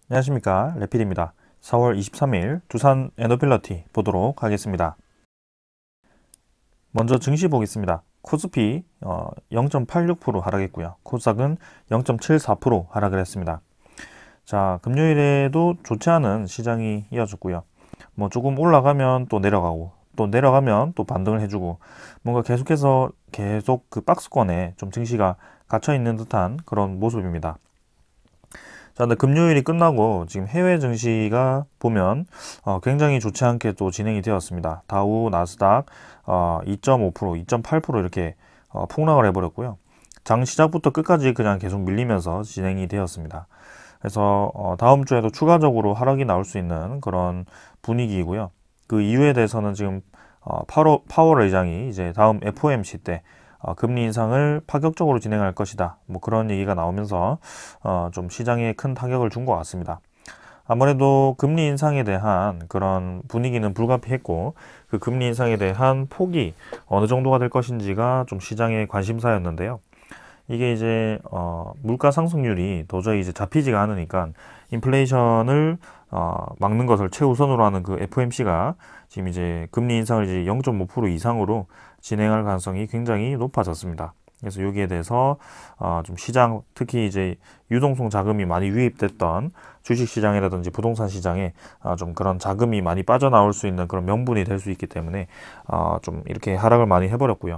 안녕하십니까, 레필입니다. 4월 23일 두산 에너빌러티 보도록 하겠습니다. 먼저 증시 보겠습니다. 코스피 0.86% 하락했고요. 코스닥은 0.74% 하락을 했습니다. 자, 금요일에도 좋지 않은 시장이 이어졌고요. 뭐 조금 올라가면 또 내려가고, 또 내려가면 또 반등을 해주고, 뭔가 계속해서 계속 그 박스권에 좀 증시가 갇혀 있는 듯한 그런 모습입니다. 자, 근데 금요일이 끝나고 지금 해외 증시가 보면 굉장히 좋지 않게 또 진행이 되었습니다. 다우, 나스닥 2.5%, 2.8% 이렇게 폭락을 해버렸고요. 장 시작부터 끝까지 그냥 계속 밀리면서 진행이 되었습니다. 그래서 다음 주에도 추가적으로 하락이 나올 수 있는 그런 분위기이고요. 그 이유에 대해서는 지금 파월 의장이 이제 다음 FOMC 때 금리 인상을 파격적으로 진행할 것이다. 뭐 그런 얘기가 나오면서 좀 시장에 큰 타격을 준 것 같습니다. 아무래도 금리 인상에 대한 그런 분위기는 불가피했고 그 금리 인상에 대한 폭이 어느 정도가 될 것인지가 좀 시장의 관심사였는데요. 이게 이제 물가 상승률이 도저히 이제 잡히지가 않으니까 인플레이션을 막는 것을 최우선으로 하는 그 FOMC가 지금 이제 금리 인상을 이제 0.5% 이상으로 진행할 가능성이 굉장히 높아졌습니다. 그래서 여기에 대해서 좀 시장, 특히 이제 유동성 자금이 많이 유입됐던 주식 시장이라든지 부동산 시장에 좀 그런 자금이 많이 빠져나올 수 있는 그런 명분이 될 수 있기 때문에 좀 이렇게 하락을 많이 해버렸고요.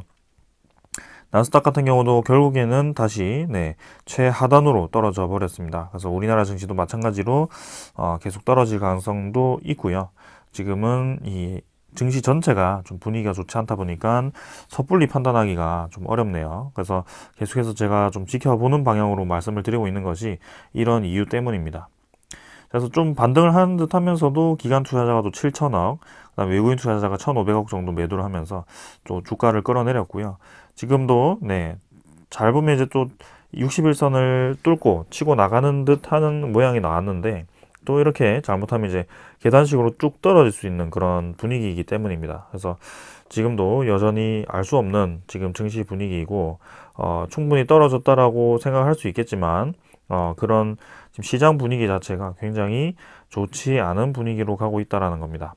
나스닥 같은 경우도 결국에는 다시 최하단으로 떨어져 버렸습니다. 그래서 우리나라 증시도 마찬가지로 계속 떨어질 가능성도 있고요. 지금은 이 증시 전체가 좀 분위기가 좋지 않다 보니까 섣불리 판단하기가 좀 어렵네요. 그래서 계속해서 제가 좀 지켜보는 방향으로 말씀을 드리고 있는 것이 이런 이유 때문입니다. 그래서 좀 반등을 하는 듯 하면서도 기관 투자자가 또 7천억, 그다음에 외국인 투자자가 1,500억 정도 매도를 하면서 또 주가를 끌어내렸고요. 지금도 잘 보면 이제 또 60일선을 뚫고 치고 나가는 듯 하는 모양이 나왔는데 또 이렇게 잘못하면 이제 계단식으로 쭉 떨어질 수 있는 그런 분위기이기 때문입니다. 그래서 지금도 여전히 알 수 없는 지금 증시 분위기이고 충분히 떨어졌다라고 생각할 수 있겠지만 그런 지금 시장 분위기 자체가 굉장히 좋지 않은 분위기로 가고 있다라는 겁니다.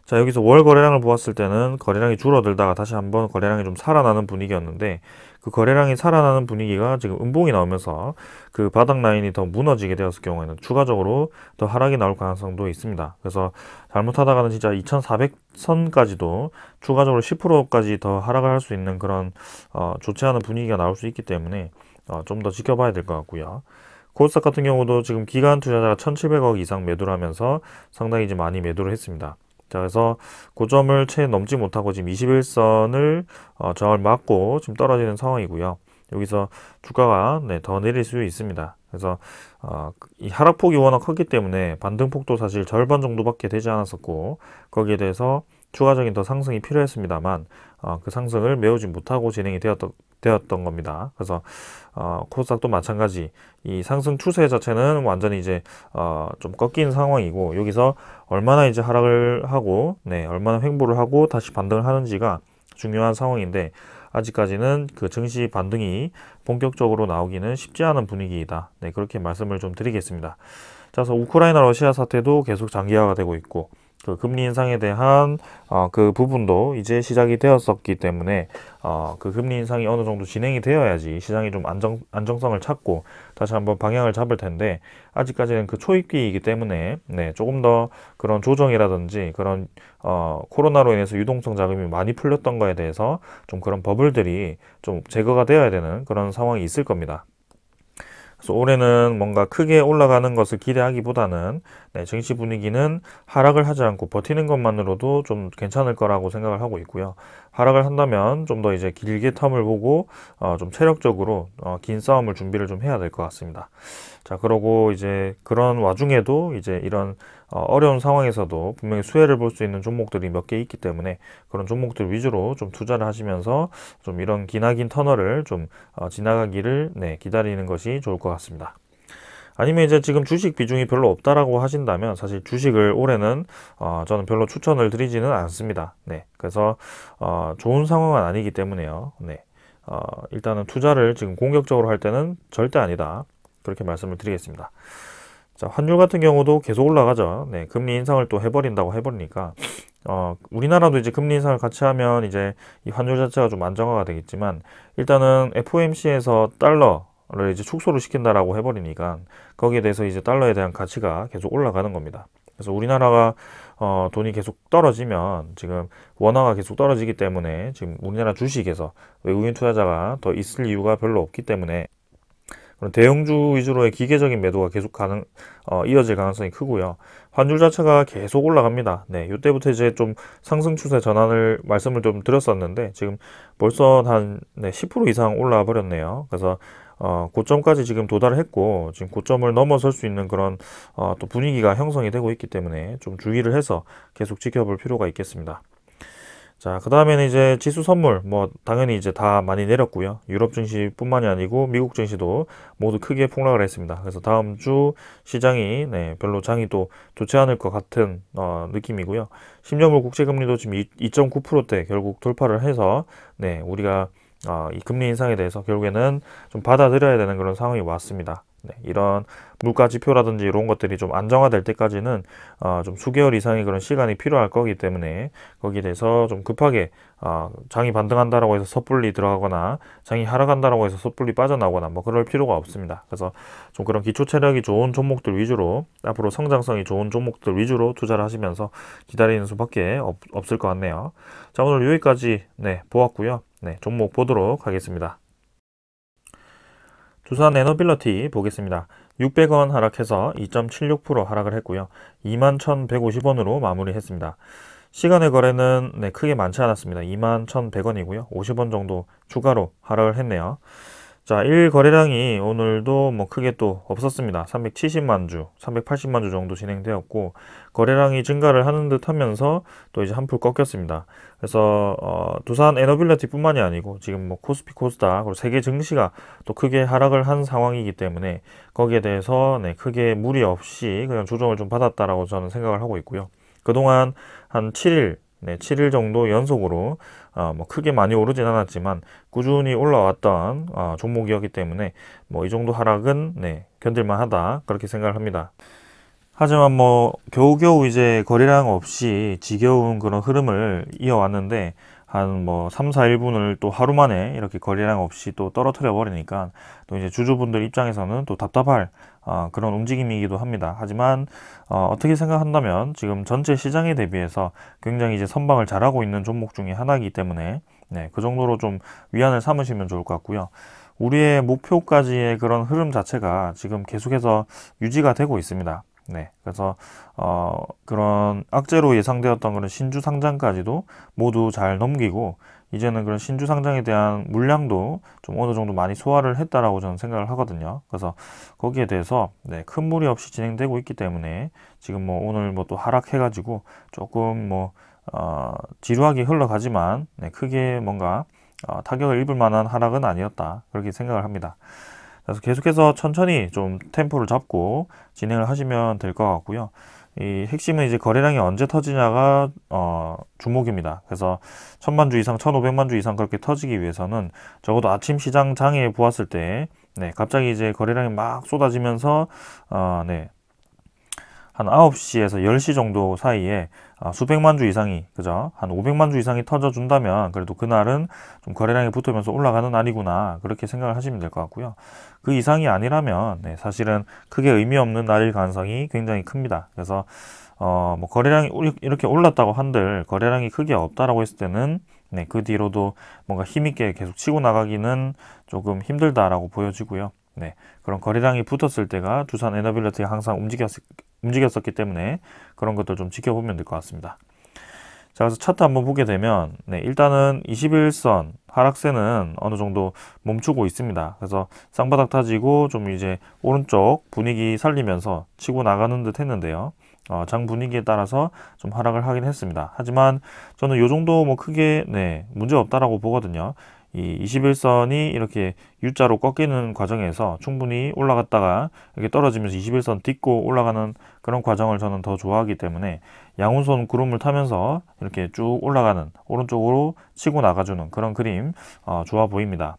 자, 여기서 월 거래량을 보았을 때는 거래량이 줄어들다가 다시 한번 거래량이 좀 살아나는 분위기였는데 그 거래량이 살아나는 분위기가 지금 음봉이 나오면서 그 바닥 라인이 더 무너지게 되었을 경우에는 추가적으로 더 하락이 나올 가능성도 있습니다. 그래서 잘못하다가는 진짜 2400선까지도 추가적으로 10%까지 더 하락을 할 수 있는 그런 좋지 않은 분위기가 나올 수 있기 때문에 좀 더 지켜봐야 될 것 같고요. 코스닥 같은 경우도 지금 기관 투자자가 1700억 이상 매도를 하면서 상당히 이제 많이 매도를 했습니다. 자, 그래서 고점을 채 넘지 못하고 지금 21선을 저항을 맞고 지금 떨어지는 상황이고요. 여기서 주가가 더 내릴 수 있습니다. 그래서 이 하락폭이 워낙 컸기 때문에 반등폭도 사실 절반 정도밖에 되지 않았었고 거기에 대해서 추가적인 더 상승이 필요했습니다만 그 상승을 메우지 못하고 진행이 되었던 겁니다. 그래서 코스닥도 마찬가지 이 상승 추세 자체는 완전히 이제 좀 꺾인 상황이고 여기서 얼마나 이제 하락을 하고 얼마나 횡보를 하고 다시 반등을 하는지가 중요한 상황인데 아직까지는 그 증시 반등이 본격적으로 나오기는 쉽지 않은 분위기이다. 그렇게 말씀을 좀 드리겠습니다. 자, 그래서 우크라이나 러시아 사태도 계속 장기화가 되고 있고 그 금리 인상에 대한 그 부분도 이제 시작이 되었었기 때문에 그 금리 인상이 어느 정도 진행이 되어야지 시장이 좀 안정성을 찾고 다시 한번 방향을 잡을 텐데 아직까지는 그 초입기이기 때문에 조금 더 그런 조정이라든지 그런 코로나로 인해서 유동성 자금이 많이 풀렸던 거에 대해서 좀 그런 버블들이 좀 제거가 되어야 되는 그런 상황이 있을 겁니다. 그래서 올해는 뭔가 크게 올라가는 것을 기대하기보다는 증시 분위기는 하락을 하지 않고 버티는 것만으로도 좀 괜찮을 거라고 생각을 하고 있고요. 하락을 한다면 좀 더 이제 길게 텀을 보고 좀 체력적으로 긴 싸움을 준비를 좀 해야 될 것 같습니다. 자, 그러고 이제 그런 와중에도 이제 이런 어려운 상황에서도 분명히 수혜를 볼 수 있는 종목들이 몇 개 있기 때문에 그런 종목들 위주로 좀 투자를 하시면서 좀 이런 기나긴 터널을 좀 지나가기를 기다리는 것이 좋을 것 같습니다. 아니면 이제 지금 주식 비중이 별로 없다라고 하신다면 사실 주식을 올해는 저는 별로 추천을 드리지는 않습니다. 그래서 좋은 상황은 아니기 때문에요. 일단은 투자를 지금 공격적으로 할 때는 절대 아니다. 그렇게 말씀을 드리겠습니다. 자, 환율 같은 경우도 계속 올라가죠. 네, 금리 인상을 또 해버린다고 해버리니까 우리나라도 이제 금리 인상을 같이 하면 이제 이 환율 자체가 좀 안정화가 되겠지만 일단은 FOMC에서 달러를 이제 축소를 시킨다라고 해버리니까 거기에 대해서 이제 달러에 대한 가치가 계속 올라가는 겁니다. 그래서 우리나라가 돈이 계속 떨어지면 지금 원화가 계속 떨어지기 때문에 지금 우리나라 주식에서 외국인 투자자가 더 있을 이유가 별로 없기 때문에 그런 대형주 위주로의 기계적인 매도가 계속 이어질 가능성이 크고요. 환율 자체가 계속 올라갑니다. 네, 이때부터 이제 좀 상승 추세 전환을 말씀을 좀 드렸었는데 지금 벌써 한 10% 이상 올라와 버렸네요. 그래서 고점까지 지금 도달을 했고 지금 고점을 넘어설 수 있는 그런 또 분위기가 형성이 되고 있기 때문에 좀 주의를 해서 계속 지켜볼 필요가 있겠습니다. 자, 그 다음에는 이제 지수 선물, 뭐, 당연히 이제 다 많이 내렸고요. 유럽 증시뿐만이 아니고 미국 증시도 모두 크게 폭락을 했습니다. 그래서 다음 주 시장이, 별로 장이 또 좋지 않을 것 같은, 느낌이고요. 10년물 국채금리도 지금 2.9%대 결국 돌파를 해서, 우리가, 이 금리 인상에 대해서 결국에는 좀 받아들여야 되는 그런 상황이 왔습니다. 이런 물가 지표라든지 이런 것들이 좀 안정화될 때까지는 좀 수개월 이상의 그런 시간이 필요할 거기 때문에 거기에 대해서 좀 급하게 장이 반등한다라고 해서 섣불리 들어가거나 장이 하락한다라고 해서 섣불리 빠져나오거나 뭐 그럴 필요가 없습니다. 그래서 좀 그런 기초 체력이 좋은 종목들 위주로 앞으로 성장성이 좋은 종목들 위주로 투자를 하시면서 기다리는 수밖에 없을 것 같네요. 자, 오늘 여기까지 보았고요. 종목 보도록 하겠습니다. 두산 에너빌리티 보겠습니다. 600원 하락해서 2.76% 하락을 했고요. 21,150원으로 마무리했습니다. 시간의 거래는 크게 많지 않았습니다. 21,100원이고요. 50원 정도 추가로 하락을 했네요. 자, 1거래량이 오늘도 뭐 크게 또 없었습니다. 370만 주, 380만 주 정도 진행되었고 거래량이 증가를 하는 듯 하면서 또 이제 한풀 꺾였습니다. 그래서 두산 에너빌리티 뿐만이 아니고 지금 뭐 코스피 코스닥 그리고 세계 증시가 또 크게 하락을 한 상황이기 때문에 거기에 대해서 크게 무리 없이 그냥 조정을 좀 받았다라고 저는 생각을 하고 있고요. 그동안 한 7일 7일 정도 연속으로 뭐 크게 많이 오르진 않았지만 꾸준히 올라왔던 종목이었기 때문에 뭐 이 정도 하락은 견딜만 하다 그렇게 생각을 합니다. 하지만 뭐 겨우겨우 이제 거래량 없이 지겨운 그런 흐름을 이어왔는데 한 뭐 3, 4일분을 또 하루 만에 이렇게 거래량 없이 또 떨어뜨려 버리니까 또 이제 주주분들 입장에서는 또 답답할 그런 움직임이기도 합니다. 하지만 어떻게 생각한다면 지금 전체 시장에 대비해서 굉장히 이제 선방을 잘하고 있는 종목 중에 하나이기 때문에 그 정도로 좀 위안을 삼으시면 좋을 것 같고요. 우리의 목표까지의 그런 흐름 자체가 지금 계속해서 유지가 되고 있습니다. 그래서 그런 악재로 예상되었던 그런 신주 상장까지도 모두 잘 넘기고 이제는 그런 신주 상장에 대한 물량도 좀 어느 정도 많이 소화를 했다라고 저는 생각을 하거든요. 그래서 거기에 대해서 큰 무리 없이 진행되고 있기 때문에 지금 뭐 오늘 뭐 또 하락해가지고 조금 뭐 지루하게 흘러가지만 크게 뭔가 타격을 입을 만한 하락은 아니었다 그렇게 생각을 합니다. 그래서 계속해서 천천히 좀 템포를 잡고 진행을 하시면 될 것 같고요. 이 핵심은 이제 거래량이 언제 터지냐가 주목입니다. 그래서 1000만 주 이상, 1500만 주 이상 그렇게 터지기 위해서는 적어도 아침 시장 장에 보았을 때 갑자기 이제 거래량이 막 쏟아지면서 한 9시에서 10시 정도 사이에 수백만 주 이상이, 그죠? 한 500만 주 이상이 터져준다면 그래도 그날은 좀 거래량이 붙으면서 올라가는 날이구나. 그렇게 생각을 하시면 될 것 같고요. 그 이상이 아니라면 사실은 크게 의미 없는 날일 가능성이 굉장히 큽니다. 그래서 뭐 거래량이 이렇게 올랐다고 한들 거래량이 크게 없다라고 했을 때는 그 뒤로도 뭔가 힘있게 계속 치고 나가기는 조금 힘들다라고 보여지고요. 그런 거래량이 붙었을 때가 두산 에너빌리티가 항상 움직였었기 때문에 그런 것들 좀 지켜보면 될 것 같습니다. 자, 그래서 차트 한번 보게 되면 일단은 21선 하락세는 어느 정도 멈추고 있습니다. 그래서 쌍바닥 타지고 좀 이제 오른쪽 분위기 살리면서 치고 나가는 듯 했는데요. 장 분위기에 따라서 좀 하락을 하긴 했습니다. 하지만 저는 요 정도 뭐 크게 문제 없다라고 보거든요. 이 21선이 이렇게 U자로 꺾이는 과정에서 충분히 올라갔다가 이렇게 떨어지면서 21선 딛고 올라가는 그런 과정을 저는 더 좋아하기 때문에 양운선 구름을 타면서 이렇게 쭉 올라가는 오른쪽으로 치고 나가주는 그런 그림 좋아 보입니다.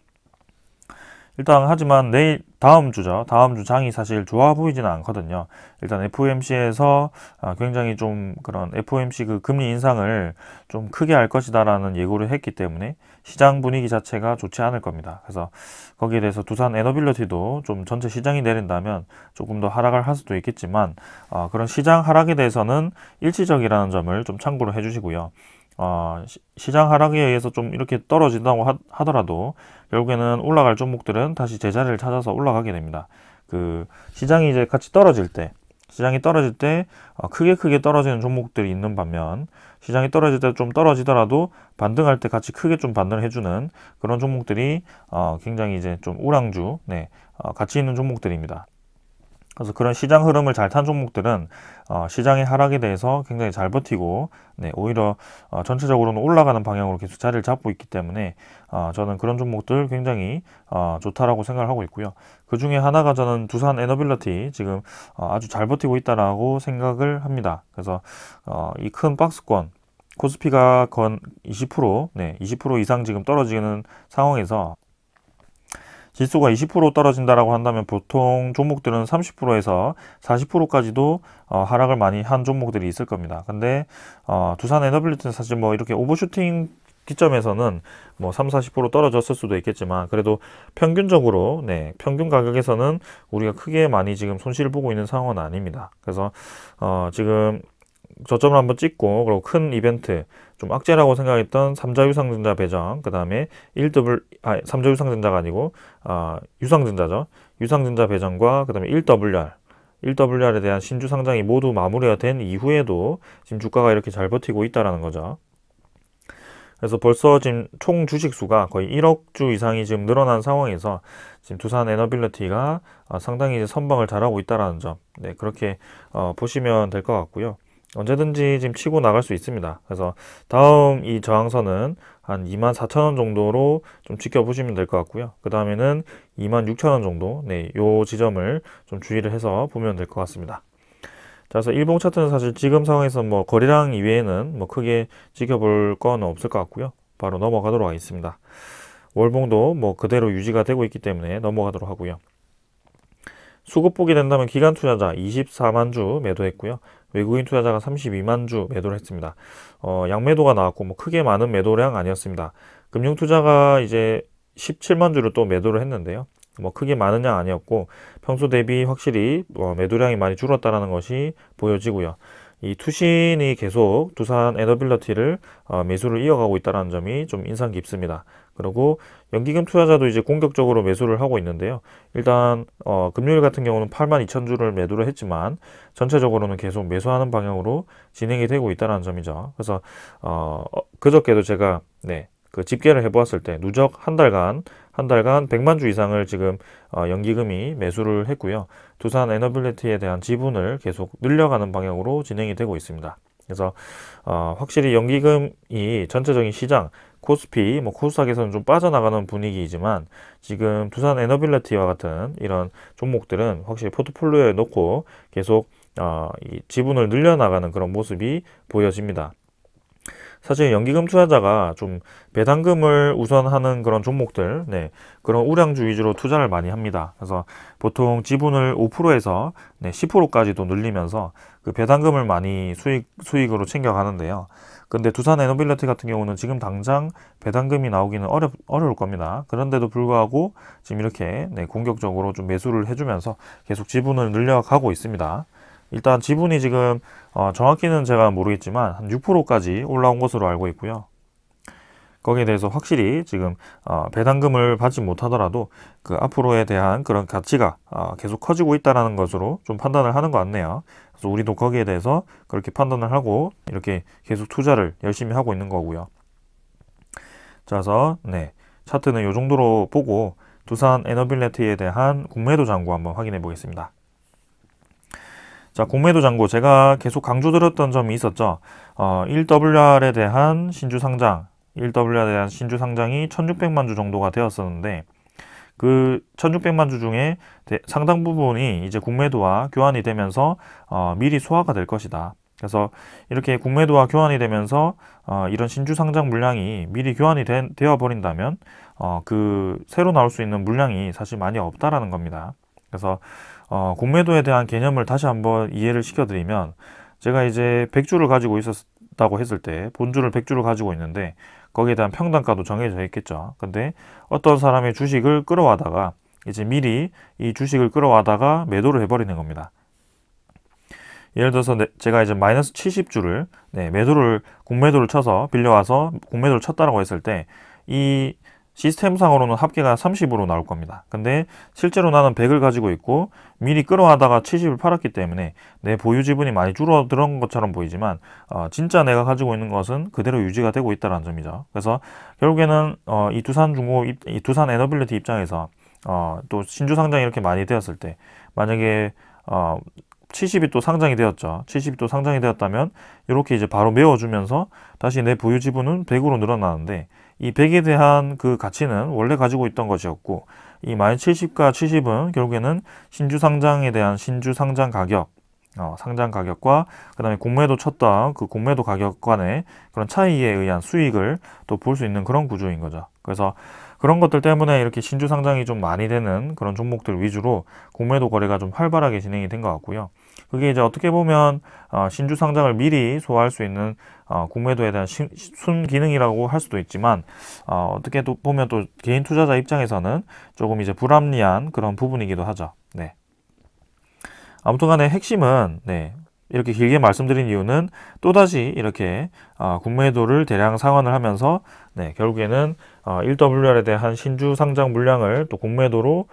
일단 하지만 내일 다음 주죠. 다음 주 장이 사실 좋아 보이지는 않거든요. 일단 FOMC에서 굉장히 좀 그런 FOMC 그 금리 인상을 좀 크게 할 것이다라는 예고를 했기 때문에 시장 분위기 자체가 좋지 않을 겁니다. 그래서 거기에 대해서 두산 에너빌리티도 좀 전체 시장이 내린다면 조금 더 하락을 할 수도 있겠지만 그런 시장 하락에 대해서는 일시적이라는 점을 좀 참고로 해주시고요. 시장 하락에 의해서 좀 이렇게 떨어진다고 하더라도 결국에는 올라갈 종목들은 다시 제자리를 찾아서 올라가게 됩니다. 그 시장이 이제 같이 떨어질 때, 시장이 떨어질 때 크게 떨어지는 종목들이 있는 반면 시장이 떨어질 때 좀 떨어지더라도 반등할 때 같이 크게 좀 반등을 해주는 그런 종목들이 굉장히 이제 좀 우량주, 가치 있는 종목들입니다. 그래서 그런 시장 흐름을 잘 탄 종목들은 시장의 하락에 대해서 굉장히 잘 버티고 오히려 전체적으로는 올라가는 방향으로 계속 자리를 잡고 있기 때문에 저는 그런 종목들 굉장히 좋다라고 생각을 하고 있고요. 그 중에 하나가 저는 두산 에너빌리티 지금 아주 잘 버티고 있다라고 생각을 합니다. 그래서 이 큰 박스권 코스피가 건 20%, 20% 이상 지금 떨어지는 상황에서 지수가 20% 떨어진다라고 한다면 보통 종목들은 30%에서 40%까지도 하락을 많이 한 종목들이 있을 겁니다. 근데 두산 에너빌리티는 사실 뭐 이렇게 오버슈팅 기점에서는 뭐 3, 40% 떨어졌을 수도 있겠지만 그래도 평균적으로 평균 가격에서는 우리가 크게 많이 지금 손실을 보고 있는 상황은 아닙니다. 그래서 지금 저점을 한번 찍고 그리고 큰 이벤트 좀 악재라고 생각했던 3자 유상증자 배정 그 다음에 3자 유상증자가 아니고 유상증자죠. 유상증자 배정과 그 다음에 1WR에 대한 신주 상장이 모두 마무리가 된 이후에도 지금 주가가 이렇게 잘 버티고 있다라는 거죠. 그래서 벌써 지금 총 주식수가 거의 1억 주 이상이 지금 늘어난 상황에서 지금 두산 에너빌리티가 상당히 이제 선방을 잘하고 있다라는 점, 그렇게 보시면 될 것 같고요. 언제든지 지금 치고 나갈 수 있습니다. 그래서 다음 이 저항선은 한 24,000원 정도로 좀 지켜보시면 될 것 같고요. 그 다음에는 26,000원 정도, 요 지점을 좀 주의를 해서 보면 될 것 같습니다. 자, 그래서 일봉 차트는 사실 지금 상황에서 뭐 거래량 이외에는 뭐 크게 지켜볼 건 없을 것 같고요. 바로 넘어가도록 하겠습니다. 월봉도 뭐 그대로 유지가 되고 있기 때문에 넘어가도록 하고요. 수급 보게 된다면 기관 투자자 24만 주 매도했고요. 외국인 투자자가 32만 주 매도를 했습니다. 양매도가 나왔고 뭐 크게 많은 매도량 아니었습니다. 금융 투자가 이제 17만 주를 또 매도를 했는데요. 뭐 크게 많은 양 아니었고 평소 대비 확실히 매도량이 많이 줄었다라는 것이 보여지고요. 이 투신이 계속 두산 에너빌리티를 매수를 이어가고 있다는 점이 좀 인상 깊습니다. 그리고 연기금 투자자도 이제 공격적으로 매수를 하고 있는데요. 일단 금요일 같은 경우는 82,000주를 매도를 했지만 전체적으로는 계속 매수하는 방향으로 진행이 되고 있다는 점이죠. 그래서 그저께도 제가 그 집계를 해보았을 때 누적 한 달간 100만 주 이상을 지금 연기금이 매수를 했고요. 두산 에너빌리티에 대한 지분을 계속 늘려가는 방향으로 진행이 되고 있습니다. 그래서 확실히 연기금이 전체적인 시장 코스피, 코스닥에서는 좀 빠져나가는 분위기이지만 지금 두산 에너빌리티와 같은 이런 종목들은 확실히 포트폴리오에 넣고 계속 이 지분을 늘려나가는 그런 모습이 보여집니다. 사실 연기금 투자자가 좀 배당금을 우선하는 그런 종목들, 그런 우량주 위주로 투자를 많이 합니다. 그래서 보통 지분을 5%에서 10%까지도 늘리면서 그 배당금을 많이 수익으로 챙겨가는데요. 근데 두산 에너빌리티 같은 경우는 지금 당장 배당금이 나오기는 어려울 겁니다. 그런데도 불구하고 지금 이렇게 공격적으로 좀 매수를 해주면서 계속 지분을 늘려가고 있습니다. 일단 지분이 지금 정확히는 제가 모르겠지만 한 6%까지 올라온 것으로 알고 있고요. 거기에 대해서 확실히 지금 배당금을 받지 못하더라도 그 앞으로에 대한 그런 가치가 계속 커지고 있다는 것으로 좀 판단을 하는 것 같네요. 그래서 우리도 거기에 대해서 그렇게 판단을 하고 이렇게 계속 투자를 열심히 하고 있는 거고요. 자, 그래서 차트는 이 정도로 보고 두산 에너빌리티에 대한 공매도 잔고 한번 확인해 보겠습니다. 자, 공매도 잔고 제가 계속 강조드렸던 점이 있었죠. 1WR에 대한 신주 상장, 1WR에 대한 신주 상장이 1600만 주 정도가 되었었는데 그 1600만 주 중에 상당 부분이 이제 공매도와 교환이 되면서 미리 소화가 될 것이다. 그래서 이렇게 국매도와 교환이 되면서 이런 신주 상장 물량이 미리 교환이 되어 버린다면 그 새로 나올 수 있는 물량이 사실 많이 없다라는 겁니다. 그래서 공매도에 대한 개념을 다시 한번 이해를 시켜드리면, 제가 이제 100주를 가지고 있었다고 했을 때 본주를 100주를 가지고 있는데 거기에 대한 평단가도 정해져 있겠죠. 근데 어떤 사람의 주식을 끌어와다가 이제 미리 이 주식을 끌어와다가 매도를 해버리는 겁니다. 예를 들어서 제가 이제 마이너스 70주를 매도를 공매도를 쳐서 빌려와서 공매도를 쳤다라고 했을 때 이 시스템상으로는 합계가 30으로 나올 겁니다. 근데 실제로 나는 100을 가지고 있고 미리 끌어와다가 70을 팔았기 때문에 내 보유 지분이 많이 줄어든 것처럼 보이지만 진짜 내가 가지고 있는 것은 그대로 유지가 되고 있다는 점이죠. 그래서 결국에는 이 두산중고, 이 두산에너빌리티 입장에서 또 신주 상장이 이렇게 많이 되었을 때, 만약에 70이 또 상장이 되었죠. 70이 또 상장이 되었다면 이렇게 이제 바로 메워주면서 다시 내 보유 지분은 100으로 늘어나는데, 이 100에 대한 그 가치는 원래 가지고 있던 것이었고, 이 마이너스 70과 70은 결국에는 신주 상장에 대한 신주 상장 가격, 상장 가격과 그 다음에 공매도 쳤던 그 공매도 가격 간의 그런 차이에 의한 수익을 또 볼 수 있는 그런 구조인 거죠. 그래서 그런 것들 때문에 이렇게 신주 상장이 좀 많이 되는 그런 종목들 위주로 공매도 거래가 좀 활발하게 진행이 된 것 같고요. 그게 이제 어떻게 보면 신주 상장을 미리 소화할 수 있는 공매도에 대한 순기능이라고 할 수도 있지만, 어떻게 보면 또 개인 투자자 입장에서는 조금 이제 불합리한 그런 부분이기도 하죠. 네. 아무튼 간에 핵심은, 이렇게 길게 말씀드린 이유는 또다시 이렇게 공매도를 대량 상환을 하면서 결국에는 1WR에 대한 신주 상장 물량을 또 공매도로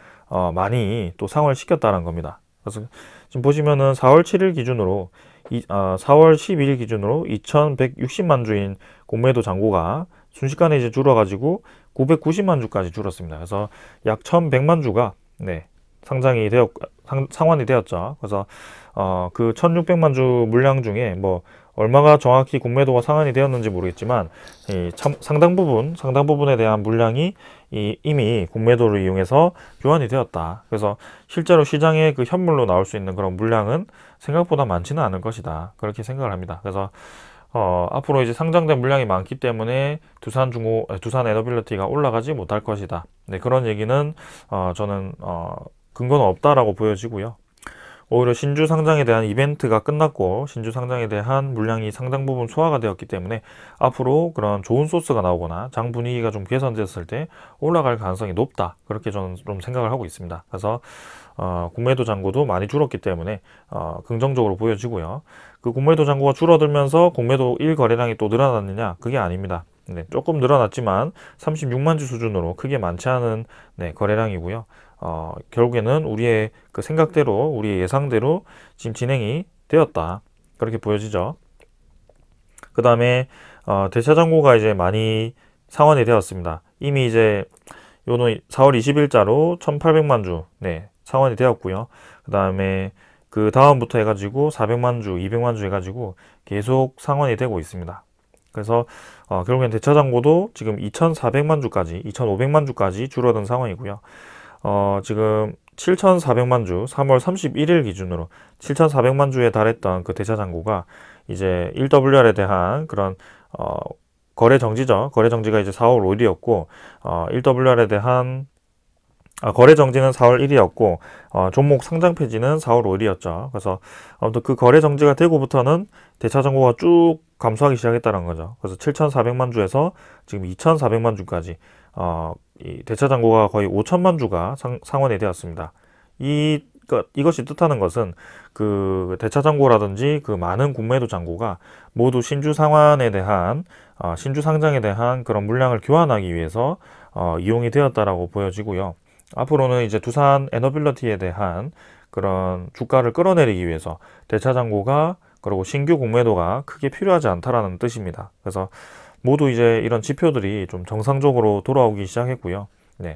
많이 또 상환을 시켰다는 겁니다. 그래서 지금 보시면은 4월 7일 기준으로 4월 12일 기준으로 2160만 주인 공매도 잔고가 순식간에 이제 줄어가지고 990만 주까지 줄었습니다. 그래서 약 1100만 주가 상환이 되었죠. 그래서 그 1600만 주 물량 중에 뭐 얼마가 정확히 공매도가 상환이 되었는지 모르겠지만 상당 부분에 대한 물량이 이미 공매도를 이용해서 교환이 되었다. 그래서 실제로 시장에 그 현물로 나올 수 있는 그런 물량은 생각보다 많지는 않을 것이다. 그렇게 생각을 합니다. 그래서 앞으로 이제 상장된 물량이 많기 때문에 두산에너빌리티가 올라가지 못할 것이다. 그런 얘기는 저는 근거는 없다라고 보여지고요. 오히려 신주 상장에 대한 이벤트가 끝났고 신주 상장에 대한 물량이 상당 부분 소화가 되었기 때문에 앞으로 그런 좋은 소스가 나오거나 장 분위기가 좀 개선됐을 때 올라갈 가능성이 높다. 그렇게 저는 좀 생각을 하고 있습니다. 그래서 공매도 잔고도 많이 줄었기 때문에 긍정적으로 보여지고요. 그 공매도 잔고가 줄어들면서 공매도 1거래량이 또 늘어났느냐? 그게 아닙니다. 조금 늘어났지만 36만 주 수준으로 크게 많지 않은 거래량이고요. 결국에는 우리의 그 생각대로, 우리의 예상대로 지금 진행이 되었다. 그렇게 보여지죠. 그 다음에 대차잔고가 이제 많이 상환이 되었습니다. 이미 이제 요는 4월 20일자로 1800만 주 상환이 되었고요. 그 다음에 그 다음부터 해가지고 400만 주, 200만 주 해가지고 계속 상환이 되고 있습니다. 그래서 결국엔 대차잔고도 지금 2400만 주까지, 2500만 주까지 줄어든 상황이고요. 지금 7400만 주, 3월 31일 기준으로 7400만 주에 달했던 그 대차잔고가 이제 1WR에 대한 그런 거래 정지죠. 거래 정지가 이제 4월 5일이었고 1WR에 대한 거래 정지는 4월 1일이었고 종목 상장 폐지는 4월 5일이었죠. 그래서 아무튼 그 거래 정지가 되고부터는 대차잔고가 쭉 감소하기 시작했다는 거죠. 그래서 7400만 주에서 지금 2400만 주까지 이 대차잔고가 거의 5000만 주가 상환이 되었습니다. 이것이 뜻하는 것은 그 대차잔고라든지 그 많은 공매도 잔고가 모두 신주 상환에 대한 신주 상장에 대한 그런 물량을 교환하기 위해서 이용이 되었다라고 보여지고요. 앞으로는 이제 두산에너빌리티에 대한 그런 주가를 끌어내리기 위해서 대차잔고가 그리고 신규 공매도가 크게 필요하지 않다라는 뜻입니다. 그래서 모두 이제 이런 지표들이 좀 정상적으로 돌아오기 시작했고요.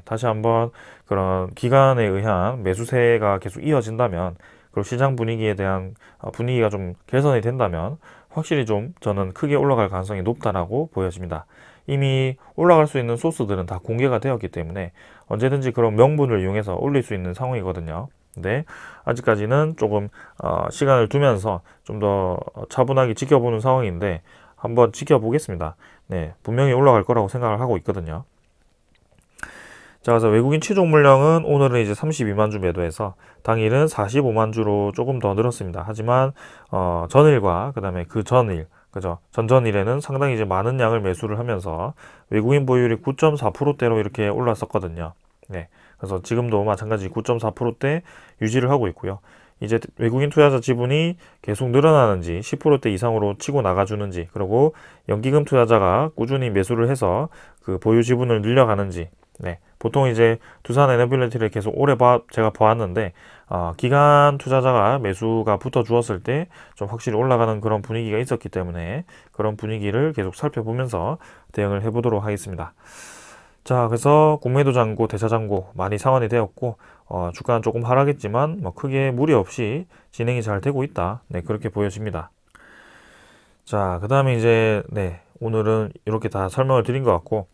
다시 한번 그런 기간에 의한 매수세가 계속 이어진다면, 그리고 시장 분위기에 대한 분위기가 좀 개선이 된다면 확실히 좀 저는 크게 올라갈 가능성이 높다라고 보여집니다. 이미 올라갈 수 있는 소스들은 다 공개가 되었기 때문에 언제든지 그런 명분을 이용해서 올릴 수 있는 상황이거든요. 근데 아직까지는 조금 시간을 두면서 좀 더 차분하게 지켜보는 상황인데 한번 지켜보겠습니다. 네, 분명히 올라갈 거라고 생각을 하고 있거든요. 자, 그래서 외국인 취종 물량은 오늘은 이제 32만 주 매도해서 당일은 45만 주로 조금 더 늘었습니다. 하지만 전일과 그다음에 그 전일, 그죠? 전전일에는 상당히 이제 많은 양을 매수를 하면서 외국인 보유율이 9.4%대로 이렇게 올랐었거든요. 네. 그래서 지금도 마찬가지 9.4%대 유지를 하고 있고요. 이제 외국인 투자자 지분이 계속 늘어나는지 10%대 이상으로 치고 나가주는지, 그리고 연기금 투자자가 꾸준히 매수를 해서 그 보유 지분을 늘려가는지. 네, 보통 이제 두산 에너빌리티를 계속 제가 보았는데 기관 투자자가 매수가 붙어 주었을 때 좀 확실히 올라가는 그런 분위기가 있었기 때문에 그런 분위기를 계속 살펴보면서 대응을 해보도록 하겠습니다. 자, 그래서 공매도 잔고, 대차 잔고 많이 상환이 되었고 주가는 조금 하락했지만 뭐 크게 무리 없이 진행이 잘 되고 있다. 네, 그렇게 보여집니다. 자, 그 다음에 이제 네, 오늘은 이렇게 다 설명을 드린 것 같고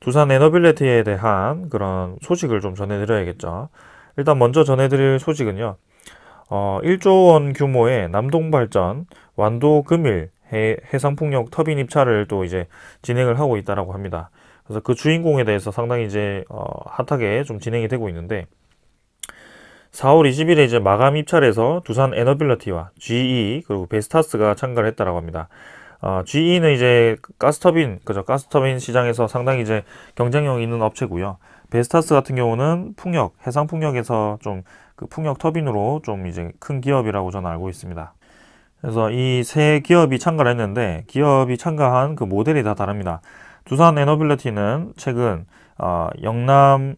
두산 에너빌리티에 대한 그런 소식을 좀 전해드려야겠죠. 일단 먼저 전해드릴 소식은요. 1조 원 규모의 남동발전 완도 금일 해상풍력 터빈 입찰을 또 이제 진행을 하고 있다라고 합니다. 그래서 그 주인공에 대해서 상당히 이제 핫하게 좀 진행이 되고 있는데 4월 20일에 이제 마감 입찰에서 두산 에너빌리티와 GE 그리고 베스타스가 참가를 했다라고 합니다. GE는 이제 가스터빈, 그죠? 가스터빈 시장에서 상당히 이제 경쟁력 있는 업체고요. 베스타스 같은 경우는 풍력, 해상 풍력에서 좀 그 풍력 터빈으로 좀 이제 큰 기업이라고 저는 알고 있습니다. 그래서 이 세 기업이 참가를 했는데 기업이 참가한 그 모델이 다 다릅니다. 두산 에너빌리티는 최근 영광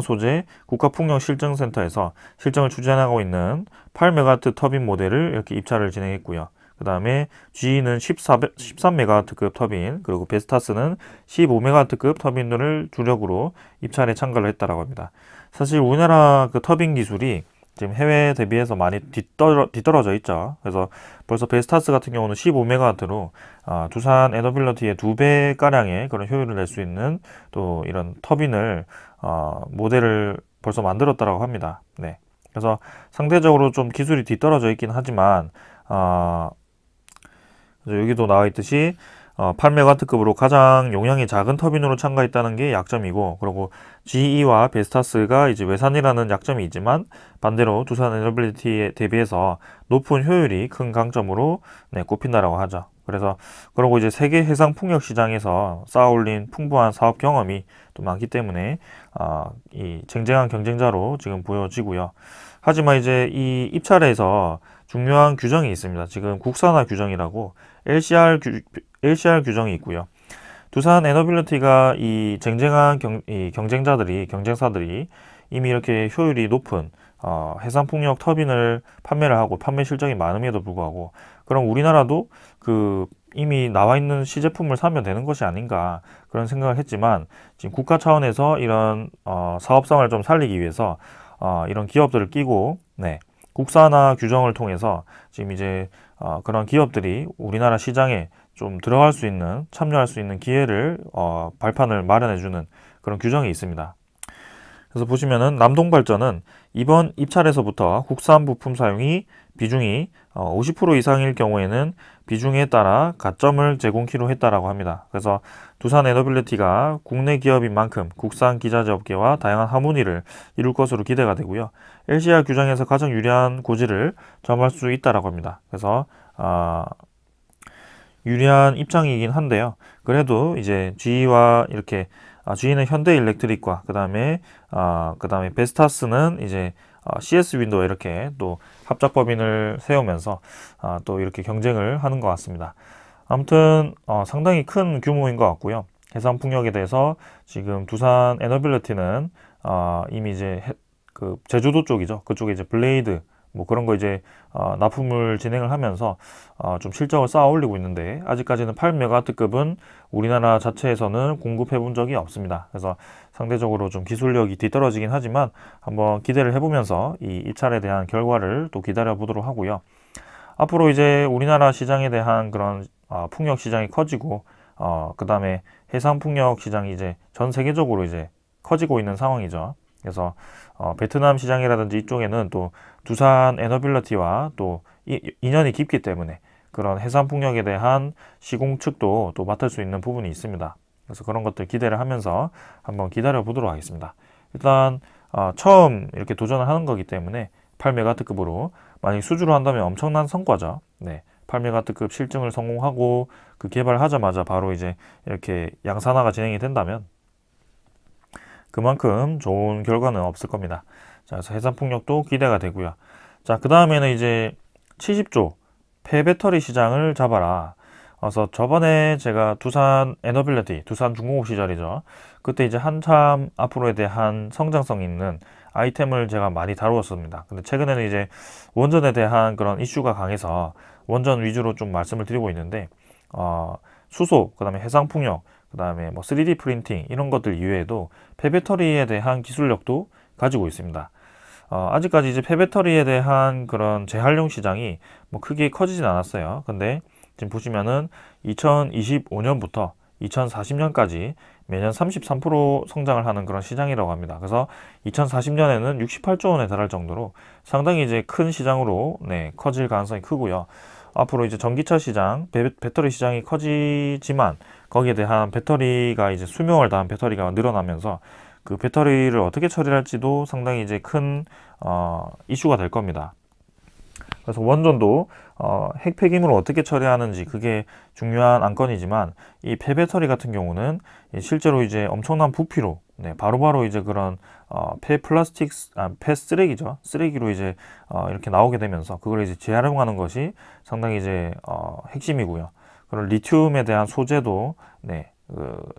소재 국가풍력실증센터에서 실증을 추진하고 있는 8메가와트 터빈 모델을 이렇게 입찰을 진행했고요. 그 다음에 GE는 13메가와트급 터빈, 그리고 베스타스는 15메가와트급 터빈을 주력으로 입찰에 참가를 했다라고 합니다. 사실 우리나라 그 터빈 기술이 지금 해외 대비해서 많이 뒤떨어져 있죠. 그래서 벌써 베스타스 같은 경우는 15메가와트로 두산 에너빌리티의 2배 가량의 그런 효율을 낼 수 있는 또 이런 터빈을 모델을 벌써 만들었다라고 합니다. 네. 그래서 상대적으로 좀 기술이 뒤떨어져 있긴 하지만 여기도 나와 있듯이 8메가와트급으로 가장 용량이 작은 터빈으로 참가했다는 게 약점이고, 그리고 GE와 베스타스가 이제 외산이라는 약점이 있지만 반대로 두산 에너빌리티에 대비해서 높은 효율이 큰 강점으로 네, 꼽힌다라고 하죠. 그리고 이제 세계 해상 풍력 시장에서 쌓아올린 풍부한 사업 경험이 또 많기 때문에 이 쟁쟁한 경쟁자로 지금 보여지고요. 하지만 이제 이 입찰에서 중요한 규정이 있습니다. 지금 국산화 규정이라고 LCR 규정이 있고요. 두산 에너빌리티가 이 쟁쟁한 경쟁사들이 이미 이렇게 효율이 높은 해상풍력 터빈을 판매를 하고 판매 실적이 많음에도 불구하고 그럼 우리나라도 그 이미 나와 있는 시제품을 사면 되는 것이 아닌가 그런 생각을 했지만 지금 국가 차원에서 이런 사업성을 좀 살리기 위해서 이런 기업들을 끼고 네, 국산화 규정을 통해서 지금 이제 그런 기업들이 우리나라 시장에 좀 들어갈 수 있는, 참여할 수 있는 기회를 발판을 마련해주는 그런 규정이 있습니다. 그래서 보시면은 남동발전은 이번 입찰에서부터 국산 부품 사용이 비중이 50% 이상일 경우에는 비중에 따라 가점을 제공키로 했다라고 합니다. 그래서 두산 에너빌리티가 국내 기업인 만큼 국산 기자재 업계와 다양한 하모니를 이룰 것으로 기대가 되고요. LCR 규정에서 가장 유리한 고지를 점할 수 있다라고 합니다. 그래서 유리한 입장이긴 한데요. 그래도 이제 GE와 이렇게 GE는 현대일렉트릭과 그다음에 베스타스는 이제 CS 윈도우 이렇게 또 합작법인을 세우면서 또 이렇게 경쟁을 하는 것 같습니다. 아무튼 상당히 큰 규모인 것 같고요. 해상 풍력에 대해서 지금 두산 에너빌리티는 이미 이제 그 제주도 쪽이죠. 그쪽에 이제 블레이드 뭐 그런 거 이제 납품을 진행을 하면서 좀 실적을 쌓아 올리고 있는데 아직까지는 8메가와트급은 우리나라 자체에서는 공급해 본 적이 없습니다. 그래서 상대적으로 좀 기술력이 뒤떨어지긴 하지만 한번 기대를 해보면서 이 입찰에 대한 결과를 또 기다려 보도록 하고요. 앞으로 이제 우리나라 시장에 대한 그런 풍력 시장이 커지고 그 다음에 해상 풍력 시장이 이제 전 세계적으로 이제 커지고 있는 상황이죠. 그래서 베트남 시장이라든지 이쪽에는 또 두산 에너빌리티와 또 인연이 깊기 때문에 그런 해상풍력에 대한 시공측도 또 맡을 수 있는 부분이 있습니다. 그래서 그런 것들 기대를 하면서 한번 기다려 보도록 하겠습니다. 일단 처음 이렇게 도전을 하는 거기 때문에 8메가와트급으로 만약 수주로 한다면 엄청난 성과죠. 네, 8메가와트급 실증을 성공하고 그 개발하자마자 바로 이제 이렇게 양산화가 진행이 된다면 그만큼 좋은 결과는 없을 겁니다. 자, 그래서 해상풍력도 기대가 되고요. 자, 그 다음에는 이제 70조 폐배터리 시장을 잡아라. 그래서 저번에 제가 두산 에너빌리티, 두산 중공업 시절이죠. 그때 이제 한참 앞으로에 대한 성장성 있는 아이템을 제가 많이 다루었습니다. 근데 최근에는 이제 원전에 대한 그런 이슈가 강해서 원전 위주로 좀 말씀을 드리고 있는데, 수소, 그 다음에 해상풍력, 그 다음에 뭐 3D 프린팅 이런 것들 이외에도 폐배터리에 대한 기술력도 가지고 있습니다. 아직까지 이제 폐배터리에 대한 그런 재활용 시장이 뭐 크게 커지진 않았어요. 근데 지금 보시면은 2025년부터 2040년까지 매년 33% 성장을 하는 그런 시장이라고 합니다. 그래서 2040년에는 68조 원에 달할 정도로 상당히 이제 큰 시장으로 커질 가능성이 크고요. 앞으로 이제 전기차 시장, 배터리 시장이 커지지만 거기에 대한 배터리가 이제 수명을 다한 배터리가 늘어나면서 그 배터리를 어떻게 처리할지도 상당히 이제 큰 이슈가 될 겁니다. 그래서 원전도 핵 폐기물을 어떻게 처리하는지 그게 중요한 안건이지만 이 폐배터리 같은 경우는 실제로 이제 엄청난 부피로 바로바로 이제 그런 폐 쓰레기죠. 쓰레기로 이제 이렇게 나오게 되면서 그걸 이제 재활용하는 것이 상당히 이제 핵심이고요. 그리고 리튬에 대한 소재도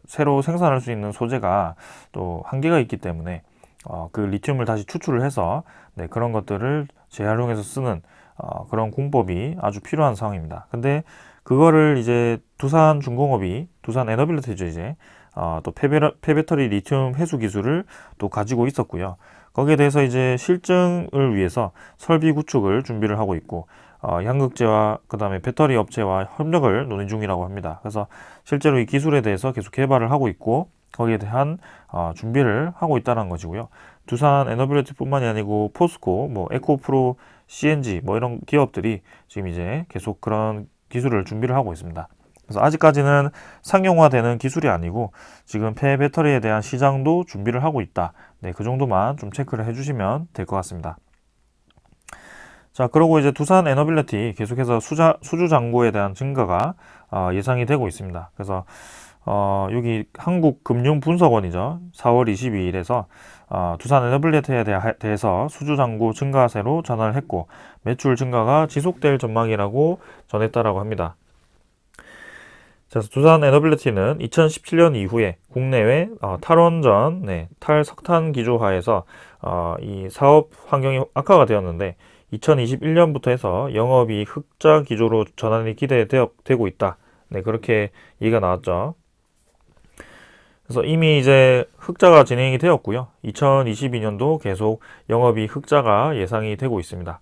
새로 생산할 수 있는 소재가 또 한계가 있기 때문에 그 리튬을 다시 추출을 해서 그런 것들을 재활용해서 쓰는 그런 공법이 아주 필요한 상황입니다. 근데 그거를 이제 두산 중공업이, 두산 에너빌리티죠, 이제 또 폐배터리 리튬 회수 기술을 또 가지고 있었고요. 거기에 대해서 이제 실증을 위해서 설비 구축을 준비를 하고 있고, 양극재와 그 다음에 배터리 업체와 협력을 논의 중이라고 합니다. 그래서 실제로 이 기술에 대해서 계속 개발을 하고 있고 거기에 대한 준비를 하고 있다는 것이고요. 두산 에너빌리티 뿐만이 아니고 포스코, 뭐 에코프로, CNG 뭐 이런 기업들이 지금 이제 계속 그런 기술을 준비를 하고 있습니다. 그래서 아직까지는 상용화되는 기술이 아니고 지금 폐배터리에 대한 시장도 준비를 하고 있다. 그 정도만 좀 체크를 해주시면 될 것 같습니다. 자, 그리고 이제 두산 에너빌리티 계속해서 수주 잔고에 대한 증가가 예상이 되고 있습니다. 그래서 여기 한국금융분석원이죠. 4월 22일에서 두산 에너빌리티에 대해서 수주 잔고 증가세로 전환을 했고 매출 증가가 지속될 전망이라고 전했다라고 합니다. 자, 두산 에너빌리티는 2017년 이후에 국내외 탈원전, 탈석탄 기조화에서 이 사업 환경이 악화가 되었는데 2021년부터 해서 영업이 흑자 기조로 전환이 기대되고 있다. 그렇게 얘기가 나왔죠. 그래서 이미 이제 흑자가 진행이 되었고요. 2022년도 계속 영업이 흑자가 예상이 되고 있습니다.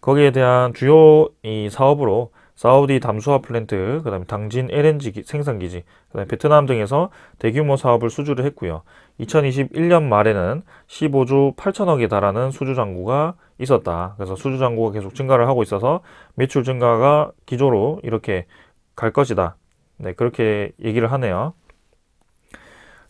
거기에 대한 주요 이 사업으로 사우디 담수화 플랜트, 그 다음에 당진 LNG 생산기지, 그 다음에 베트남 등에서 대규모 사업을 수주를 했고요. 2021년 말에는 15조 8천억에 달하는 수주 잔고가 있었다. 그래서 수주 잔고가 계속 증가를 하고 있어서 매출 증가가 기조로 이렇게 갈 것이다. 그렇게 얘기를 하네요.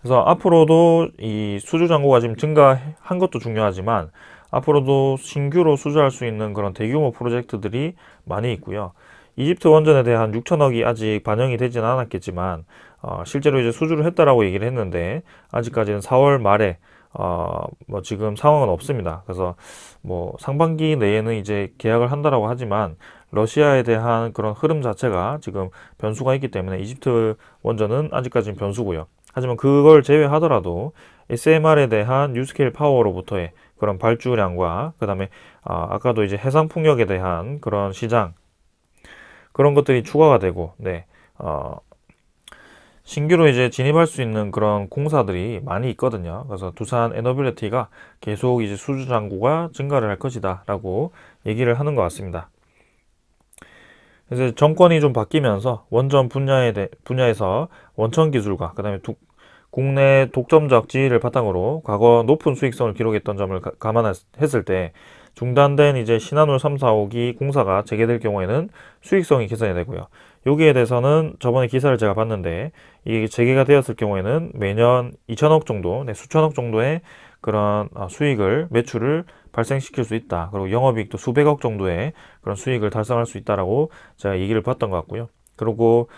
그래서 앞으로도 이 수주 잔고가 지금 증가한 것도 중요하지만 앞으로도 신규로 수주할 수 있는 그런 대규모 프로젝트들이 많이 있고요. 이집트 원전에 대한 6천억이 아직 반영이 되지는 않았겠지만 실제로 이제 수주를 했다라고 얘기를 했는데 아직까지는 4월 말에 뭐 지금 상황은 없습니다. 그래서 뭐 상반기 내에는 이제 계약을 한다라고 하지만 러시아에 대한 그런 흐름 자체가 지금 변수가 있기 때문에 이집트 원전은 아직까지는 변수고요. 하지만 그걸 제외하더라도 SMR에 대한 뉴스케일 파워로부터의 그런 발주량과 그 다음에 아까도 이제 해상풍력에 대한 그런 시장 그런 것들이 추가가 되고 신규로 이제 진입할 수 있는 그런 공사들이 많이 있거든요. 그래서 두산 에너빌리티가 계속 이제 수주 잔고가 증가를 할 것이다 라고 얘기를 하는 것 같습니다. 그래서 정권이 좀 바뀌면서 원전 분야에서 원천 기술과 그 다음에 국내 독점적 지위를 바탕으로 과거 높은 수익성을 기록했던 점을 감안했을 때 중단된 이제 신한울 3, 4호기 공사가 재개될 경우에는 수익성이 개선이 되고요. 여기에 대해서는 저번에 기사를 제가 봤는데 이게 재개가 되었을 경우에는 매년 2천억 정도, 수천억 정도의 그런 수익을, 매출을 발생시킬 수 있다. 그리고 영업이익도 수백억 정도의 그런 수익을 달성할 수 있다라고 제가 얘기를 봤던 것 같고요. 그리고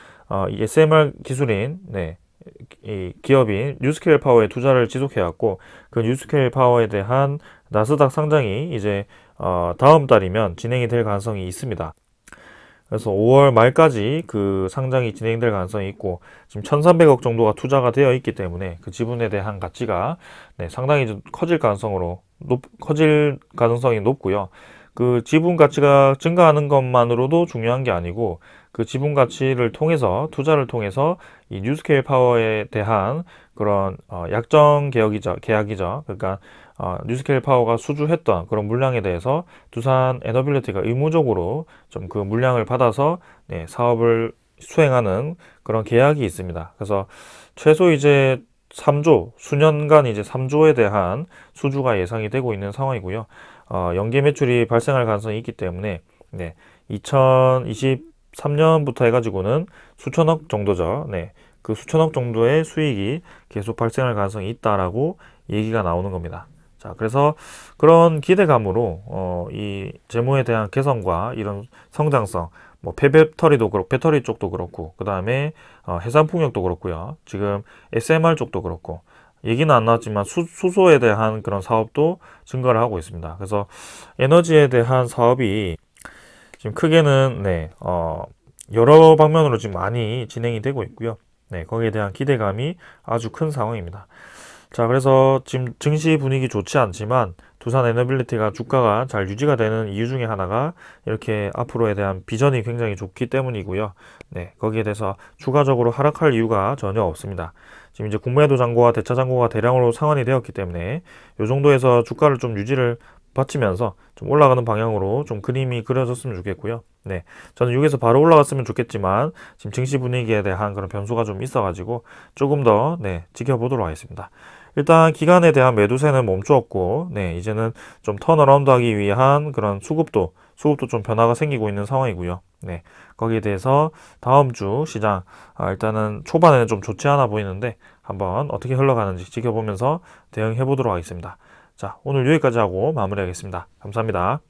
이 SMR 기술인 이 기업인 뉴스케일 파워에 투자를 지속해왔고 그 뉴스케일 파워에 대한 나스닥 상장이 이제 다음 달이면 진행이 될 가능성이 있습니다. 그래서 5월 말까지 그 상장이 진행될 가능성이 있고 지금 1,300억 정도가 투자가 되어 있기 때문에 그 지분에 대한 가치가 상당히 좀 커질 가능성이 높고요. 그 지분 가치가 증가하는 것만으로도 중요한 게 아니고 그 지분 가치를 통해서 투자를 통해서 이 뉴스케일 파워에 대한 그런 약정 계약이죠. 그러니까 뉴스케일 파워가 수주했던 그런 물량에 대해서 두산 에너빌리티가 의무적으로 좀 그 물량을 받아서 사업을 수행하는 그런 계약이 있습니다. 그래서 최소 이제 3조, 수년간 이제 3조에 대한 수주가 예상이 되고 있는 상황이고요. 연계 매출이 발생할 가능성이 있기 때문에 2023년부터 해가지고는 수천억 정도죠. 그 수천억 정도의 수익이 계속 발생할 가능성이 있다라고 얘기가 나오는 겁니다. 자, 그래서 그런 기대감으로 이 재무에 대한 개선과 이런 성장성, 뭐 폐배터리도 그렇고 배터리 쪽도 그렇고 그 다음에 해상풍력도 그렇고요. 지금 SMR 쪽도 그렇고 얘기는 안 나왔지만 수소에 대한 그런 사업도 증가를 하고 있습니다. 그래서 에너지에 대한 사업이 지금 크게는 여러 방면으로 지금 많이 진행이 되고 있고요. 거기에 대한 기대감이 아주 큰 상황입니다. 자, 그래서 지금 증시 분위기 좋지 않지만 두산 에너빌리티가 주가가 잘 유지가 되는 이유 중에 하나가 이렇게 앞으로에 대한 비전이 굉장히 좋기 때문이고요. 거기에 대해서 추가적으로 하락할 이유가 전혀 없습니다. 지금 이제 국매도 잔고와 대차 잔고가 대량으로 상환이 되었기 때문에 이 정도에서 주가를 좀 유지를 받치면서 좀 올라가는 방향으로 좀 그림이 그려졌으면 좋겠고요. 저는 여기서 바로 올라갔으면 좋겠지만 지금 증시 분위기에 대한 그런 변수가 좀 있어가지고 조금 더 지켜보도록 하겠습니다. 일단 기간에 대한 매도세는 멈추었고 이제는 좀 턴어라운드 하기 위한 그런 수급도 좀 변화가 생기고 있는 상황이고요. 거기에 대해서 다음 주 시장 일단은 초반에는 좀 좋지 않아 보이는데 한번 어떻게 흘러가는지 지켜보면서 대응해 보도록 하겠습니다. 자, 오늘 여기까지 하고 마무리하겠습니다. 감사합니다.